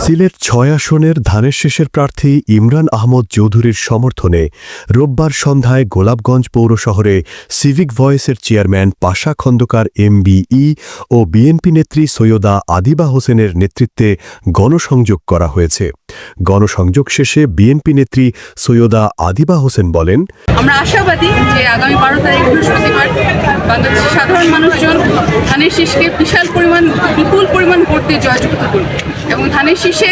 সিলেট ৬ আসনের ধানের শীষের প্রার্থী ইমরান আহমদ চৌধুরীর সমর্থনে রোববার সন্ধ্যায় গোলাপগঞ্জ পৌর শহরে সিভিক ভয়েসের চেয়ারম্যান পাশা খন্দকার এমবিই ও বিএনপি নেত্রী সৈয়দা আদিবা হোসেনের নেতৃত্বে গণসংযোগ করা হয়েছে। গণসংযোগ শেষে বিএনপি নেত্রী সৈয়দা আদিবা হোসেন বলেন, আমরা আশাবাদী যে আগামী ১২ তারিখ বৃহস্পতিবার বাংলাদেশের সাধারণ মানুষজন ধানের শীষকে বিপুল পরিমাণ ভোট দিয়ে জয়যুক্ত করবে এবং ধানের শীষে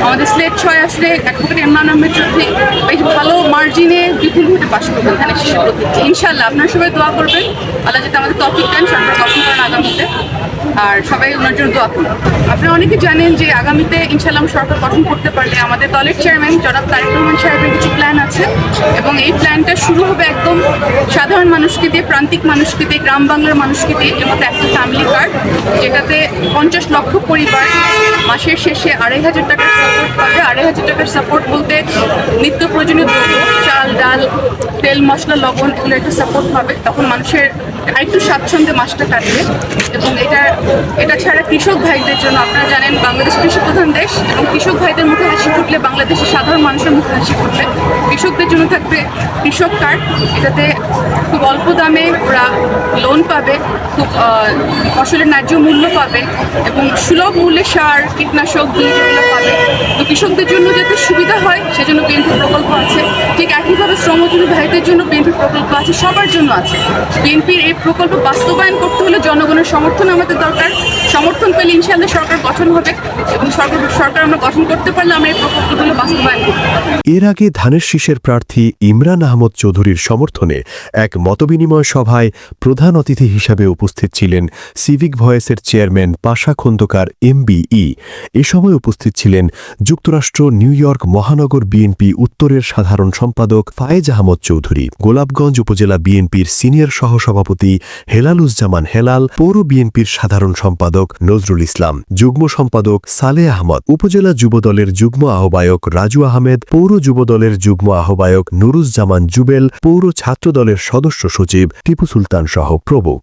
আমাদের সিলেট ৬ আসলে অ্যাডভোকেট ইমরান আহমেদ চৌধুরী বেশ ভালো মার্জিনে বিপুল ভোটে পাশ করবেন ধানের শীষের প্রতি। ইনশাআল্লাহ আপনারা সবাই দোয়া করবেন, আল্লাহ যাতে আমাদের তৌফিক দেন সরকার গঠন করেন আগামীতে, আর সবাই ওনার জন্য দোয়া করুন। আপনারা অনেকে জানেন যে আগামীতে ইনশাআল্লাহ সরকার গঠন করতে পারলে আমাদের দলের চেয়ারম্যান জনাব তারেক রহমান সাহেবের কিছু প্ল্যান আছে এবং এই প্ল্যানটা শুরু হবে একদম সাধারণ মানুষকে দিয়ে, প্রান্তিক মানুষকে দিয়ে, গ্রাম বাংলার মানুষকে দিয়ে, এর মতো একটা ফ্যামিলি কার্ড যেটাতে ৫০ লক্ষ পরিবার মাসের শেষে ২৫০০ টাকার সাপোর্ট পাবে। ২৫০০ টাকার সাপোর্ট বলতে নিত্য প্রয়োজনীয় দ্রব্য, চাল, ডাল, তেল, মশলা, লবণ, এগুলো একটু সাপোর্ট পাবে। তখন মানুষের আরেকটু স্বাচ্ছন্দ্যে মাসটা কাটবে। এবং এটা ছাড়া কৃষক ভাইদের জন্য, আপনারা জানেন বাংলাদেশ কৃষি প্রধান দেশ এবং কৃষক ভাইদের মুখে হাসি ফুটলে বাংলাদেশের সাধারণ মানুষের মুখে হাসি ফুটবে। কৃষকদের জন্য থাকবে কৃষক কার্ড, এটাতে খুব অল্প দামে ওরা লোন পাবে, খুব ফসলের ন্যায্য মূল্য পাবে এবং সুলভ মূল্যে সার, কীটনাশক, বীজ এগুলো পাবে। তো কৃষকদের জন্য যাতে সুবিধা হয় সেজন্য বিএনপি প্রকল্প আছে। ঠিক একইভাবে শ্রমজীবী ভাইদের জন্য বিএনপি প্রকল্প আছে, সবার জন্য আছে। বিএনপির এই প্রকল্প বাস্তবায়ন করতে হলে জনগণের সমর্থন আমাদের দরকার। সমর্থন পেলে ইনশাআল্লাহ সরকার গঠন হবে এবং সরকার আমরা গঠন করতে পারলে আমরা এই প্রকল্পগুলো বাস্তবায়ন করতে পারব। এর আগে ধানের শীষের প্রার্থী ইমরান আহমদ চৌধুরীর সমর্থনে এক মতবিনিময় সভায় প্রধান অতিথি হিসাবে উপস্থিত ছিলেন সিভিক ভয়েসের চেয়ারম্যান পাশা খন্দকার এমবিই। এ সময় উপস্থিত ছিলেন যুক্তরাষ্ট্র নিউ ইয়র্ক মহানগর বিএনপি উত্তরের সাধারণ সম্পাদক ফায়েজ আহমদ চৌধুরী, গোলাপগঞ্জ উপজেলা বিএনপির সিনিয়র সহসভাপতি হেলালুজ্জামান হেলাল, পৌর বিএনপির সাধারণ সম্পাদক নজরুল ইসলাম, যুগ্ম সম্পাদক সালেহ আহমদ, উপজেলা যুবদলের যুগ্ম আহ্বায়ক রাজু আহমেদ, পৌর যুবদলের যুগ্ম আহ্বায়ক নুরুজ্জামান জুবেল, পৌর ছাত্রদলের সদস্য সচিব টিপু সুলতান সহ প্রমুখ।